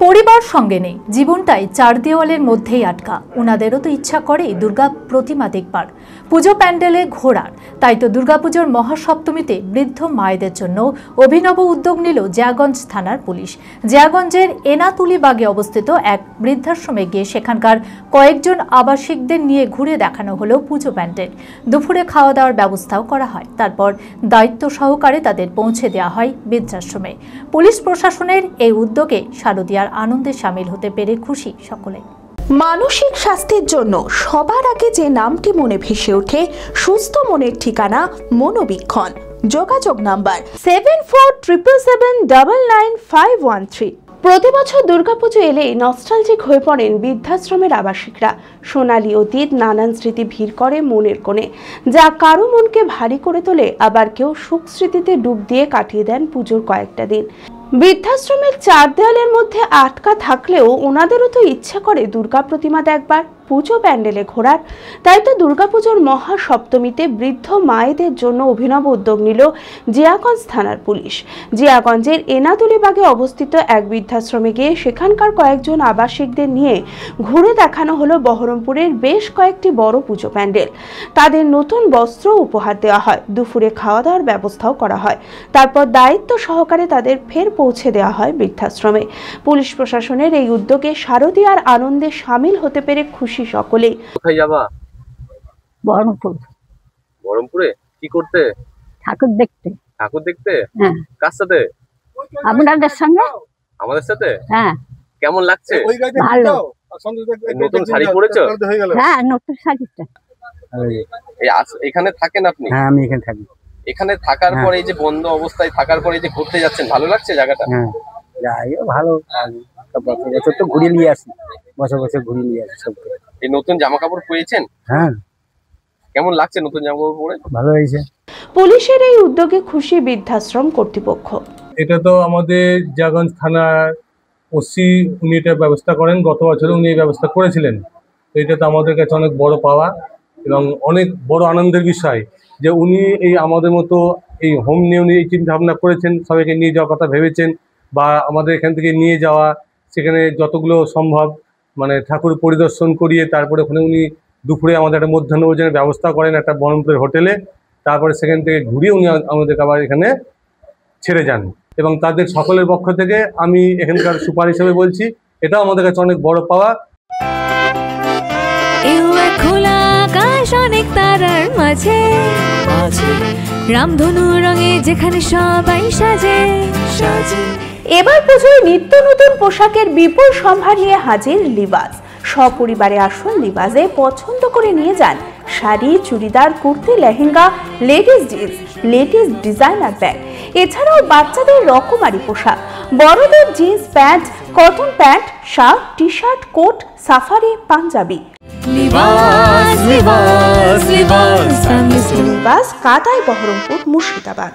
পরিবার সঙ্গে নেই, জীবনটাই চার দেওয়ালের মধ্যেই আটকা। ওনাদেরও তো ইচ্ছা করে দুর্গা প্রতিমা দেখবার, পুজো প্যান্ডেলে ঘোরার। তাই তো দুর্গাপুজোর মহাসপ্তমীতে বৃদ্ধ মায়েদের জন্য অভিনব উদ্যোগ নিল জিয়াগঞ্জ থানার পুলিশ। জিয়াগঞ্জের এনাতুলিবাগে অবস্থিত এক বৃদ্ধাশ্রমে গিয়ে সেখানকার কয়েকজন আবাসিকদের নিয়ে ঘুরে দেখানো হলো পুজো প্যান্ডেল। দুপুরে খাওয়া দাওয়ার ব্যবস্থাও করা হয়। তারপর দায়িত্ব সহকারে তাদের পৌঁছে দেওয়া হয় বৃদ্ধাশ্রমে। পুলিশ প্রশাসনের এই উদ্যোগে শারদীয়ার আনন্দে সামিল হতে পেরে খুশি সকলে। মানসিক স্বাস্থ্যের জন্য সবার আগে যে নামটি মনে ভেসে ওঠে, সুস্থ মনের ঠিকানা মনোবীক্ষণ। যোগাযোগ নাম্বার 7477799513। প্রতি বছর দুর্গাপুজো এলেই নস্টালজিক হয়ে পড়েন বৃদ্ধাশ্রমের আবাসিকরা। সোনালী অতীত, নানান স্মৃতি ভিড় করে মনের কোণে, যা কারো মনকে ভারী করে তোলে, আবার কেউ সুখ স্মৃতিতে ডুব দিয়ে কাটিয়ে দেন পুজোর কয়েকটা দিন। বৃদ্ধাশ্রমের চার দেওয়ালের মধ্যে আটকা থাকলেও ওনাদেরও তো ইচ্ছা করে দুর্গা প্রতিমা দেখবার, পুজো প্যান্ডেলে ঘোরার। তাই তো দুর্গাপুজোর মহাসপ্তমীতে বৃদ্ধ মায়েদের জন্য অভিনব উদ্যোগ নিল জিয়াগঞ্জ থানার পুলিশ। জিয়াগঞ্জের এনাতুলিবাগে অবস্থিত এক বৃদ্ধাশ্রমে গিয়ে সেখানকার কয়েকজন আবাসিকদের নিয়ে ঘুরে দেখানো হলো বহরমপুরের বেশ কয়েকটি বড় পুজো প্যান্ডেল। তাদের নতুন বস্ত্র উপহার দেওয়া হয়, দুপুরে খাওয়া দাওয়ার ব্যবস্থাও করা হয়। তারপর দায়িত্ব সহকারে তাদের ফের পৌঁছে দেওয়া হয় বৃদ্ধাশ্রমে। পুলিশ প্রশাসনের এই উদ্যোগে শারদীয়ার আনন্দে সামিল হতে পেরে খুশি সকলে। কোথায় যাবা? বহরমপুর। বহরমপুরে কি করতে? ঠাকুর দেখতে। ঠাকুর দেখতে? হ্যাঁ। কার সাথে? আপনাদের সঙ্গে। আমাদের সাথে? হ্যাঁ। কেমন লাগছে? ভালো। নতুন শাড়ি পরেছো? হ্যাঁ, নতুন শাড়িটা। এখানে থাকেন আপনি? হ্যাঁ, আমি এখানে থাকি। এখানে থাকার পরে এই যে বন্ধ অবস্থায় থাকার পরে যে ঘুরতে যাচ্ছেন, ভালো লাগছে জায়গাটা? হ্যাঁ, যাইও ভালো। বছর তো ঘুরে নিয়ে আসি, বছর ঘুরে নিয়ে আসি সবকে। এই নতুন জামা কাপড় পেয়েছেন? হ্যাঁ। কেমন লাগছে নতুন জামা কাপড় পরে? ভালো হয়েছে। পুলিশের এই উদ্যোগে খুশি বৃদ্ধাশ্রম কর্তৃপক্ষ। এটা তো আমাদের জিয়াগঞ্জ থানার ওসি, উনি এটা ব্যবস্থা করেন। গত বছর উনি এই ব্যবস্থা করেছিলেন। তো এটা তো আমাদের কাছে অনেক বড় পাওয়া এবং অনেক বড় আনন্দের বিষয় যে উনি এই আমাদের মতো এই হোম নিয়ে উনি এই চিন্তা ভাবনা করেছেন, সবাইকে নিয়ে যাওয়ার কথা ভেবেছেন, বা আমাদের এখান থেকে নিয়ে যাওয়া, সেখানে যতগুলো সম্ভব মানে ঠাকুর পরিদর্শন করিয়ে তারপরে ওখানে উনি দুপুরে আমাদের একটা মধ্যাহ্নভোজনের ব্যবস্থা করেন একটা বহরমপুরের হোটেলে। তারপরে সেখান থেকে ঘুরিয়ে উনি আমাদেরকে আবার এখানে ছেড়ে যান। এবং তাদের সকলের পক্ষ থেকে আমি এখানকার সুপার হিসেবে বলছি, এটাও আমাদের কাছে অনেক বড় পাওয়া। খোলা আকাশ অনেক তারার মাঝে, রামধনু রঙে যেখানে সবাই সাজে সাজে। এবার পুজোয় নিত্য নতুন পোশাকের বিপুল সম্ভার নিয়ে হাজির লিবাস। সপরিবারে আসুন লিবাসে, পছন্দ করে নিয়ে যান sari, churidar, kurti, lehenga, ladies jeans, ladies designer bag, এছাড়াও বাচ্চাদের রকমারি পোশাক, বড়দের jeans pant, cotton pant, shirt, T shirt, coat, safari, panjabi. Libas কাটাই বহরমপুর, মুর্শিদাবাদ।